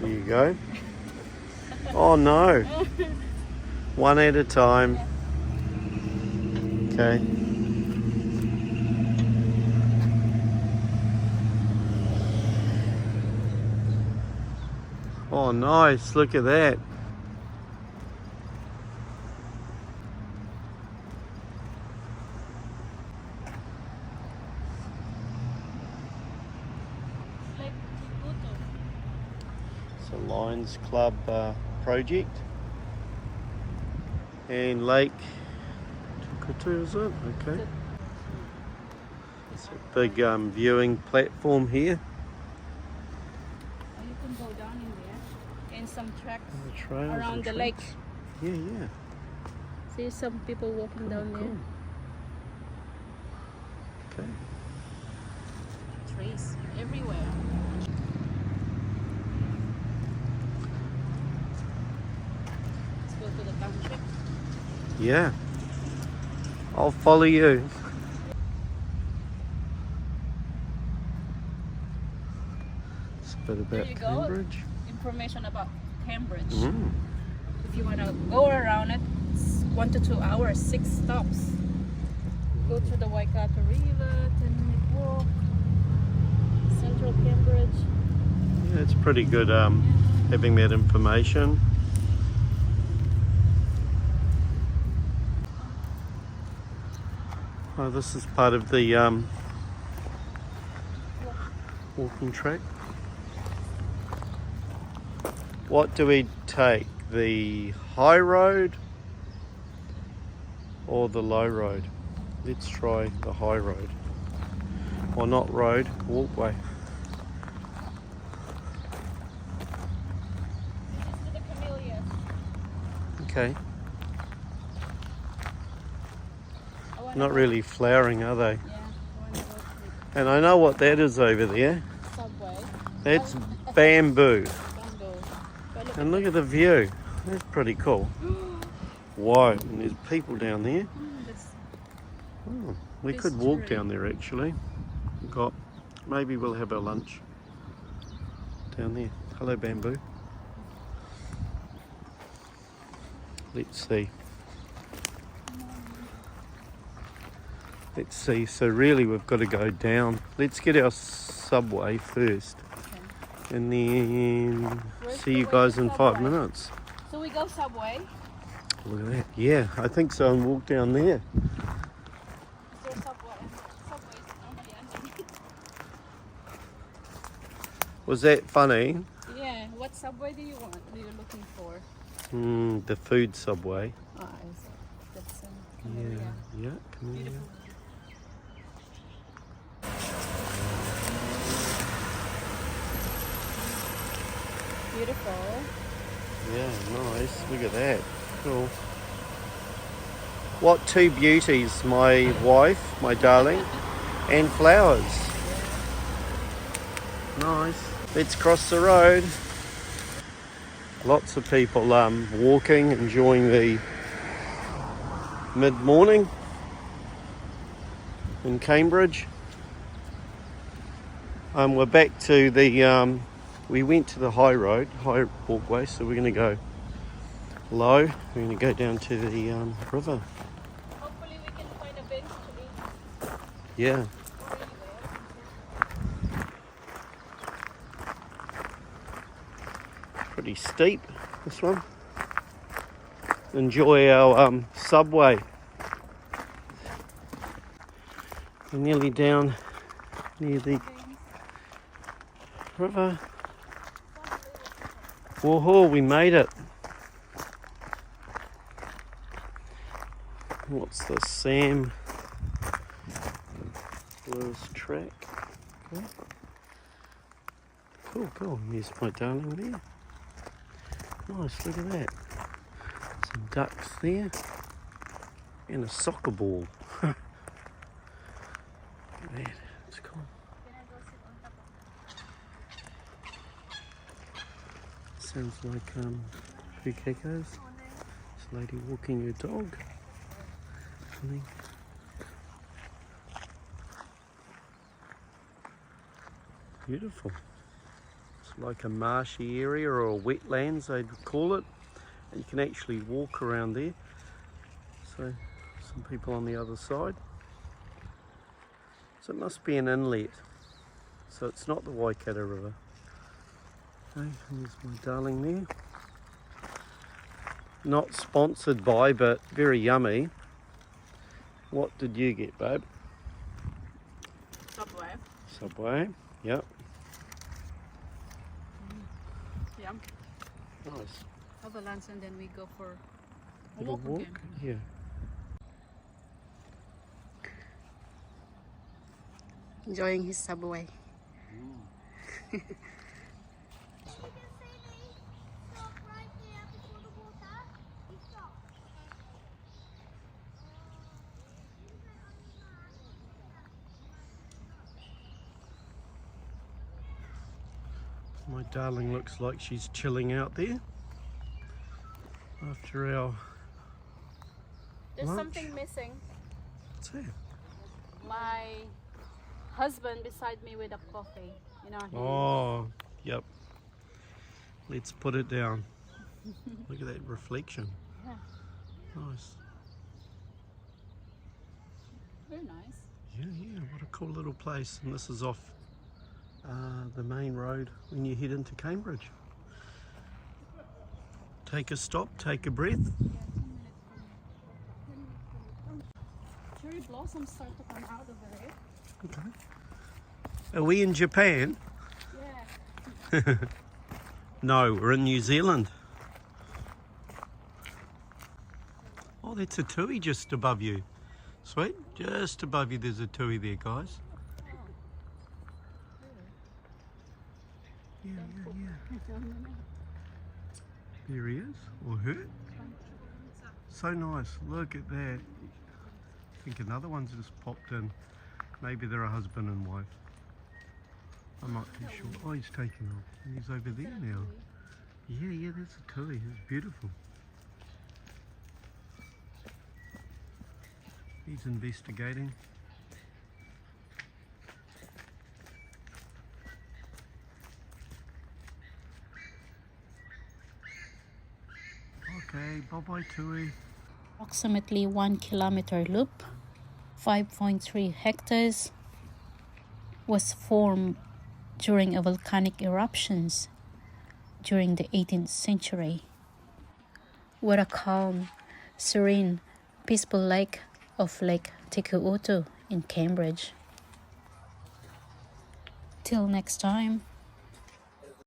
There you go. Oh no. One at a time. Okay. Oh nice, look at that. Like Te Koo Utu. It's a Lions Club project. And Lake Te Koo Utu, is it? Okay. It's a big viewing platform here. Oh, you can go down in there. And some tracks The trails around and the lake. tracks. Yeah. See some people walking down there. Cool. Okay. Trees everywhere. Let's go to the township. Yeah. I'll follow you. It's a bit There about you go. Cambridge. Information about Cambridge. Mm. If you want to go around it, it's 1 to 2 hours, 6 stops. Go through the Waikato River, 10-minute walk, central Cambridge. Yeah, it's pretty good having that information. Oh, this is part of the walking track. What do we take? The high road or the low road? Let's try the high road. Or not road, walkway. This is to the camellias. Okay. I wanna Not go- really flowering, are they? Yeah, I want to go to And I know what that is over there. the subway. That's bamboo. Bamboo. But And look at the view. That's pretty cool. Whoa, and there's people down there. that's Oh, we This could walk tree. down there actually. Maybe we'll have our lunch down there. Hello, bamboo. Let's see. So really we've got to go down. Let's get our subway first. okay. And then Where's see the you way guys to in 5 Subway? minutes. So we go subway. Look at that. Yeah, I think so, and walk down there. Is there subway? Subway is normally underneath. Was that funny? Yeah. What subway do you want? Do you looking for? The food subway. Ah, I see. That's Yeah, come here. Beautiful. Beautiful. Yeah, nice. Look at that. Cool. What two beauties, my wife, my darling, and flowers. Nice. Let's cross the road. Lots of people walking, enjoying the mid-morning in Cambridge. We're back to the, we went to the high walkway, so we're going to go low. We're going to go down to the river. Hopefully we can find a bench to eat. Yeah. Or anywhere. Pretty steep, this one. Enjoy our subway. We're nearly down near the river. Woohoo, we made it. What's this? Sam Lewis track. Okay. Cool. There's my darling there. Nice, look at that. Some ducks there. And a soccer ball. Look at that. It's cool. Can I go sit on top of Sounds like Pukekos. This lady walking her dog. I think. Beautiful. like a marshy area or a wetlands they'd call it. And you can actually walk around there. So some people on the other side. So it must be an inlet. So it's not the Waikato River. Okay, and there's my darling there. Not sponsored by, but very yummy. What did you get, babe? Subway. Subway, yep. Yum. Nice. Have a lunch and then we go for a Little walk again. Yeah. Enjoying his Subway. My darling looks like she's chilling out there after our There's lunch. something missing. What's that? My husband beside me with a coffee. You know. Oh, yep. Let's put it down. Look at that reflection. Yeah. Nice. Very nice. Yeah, what a cool little place. And this is off the main road when you head into Cambridge. Take a stop, take a breath. Yeah, 10 minutes from cherry blossoms start to come out over there. Okay. Are we in Japan? Yeah. No, we're in New Zealand. Oh, that's a tui just above you. Sweet, just above you there's a tui there, guys. Yeah. There he is, or her. So nice, look at that. I think another one's just popped in. Maybe they're a husband and wife. I'm not too sure. Oh, he's taken off. He's over there now. Yeah, that's a tui. It's beautiful. He's investigating. Okay, bye-bye tui. Approximately 1 kilometer loop, 5.3 hectares, was formed during a volcanic eruptions during the 18th century. What a calm, serene, peaceful lake of Lake Te Koo Utu in Cambridge. Till next time.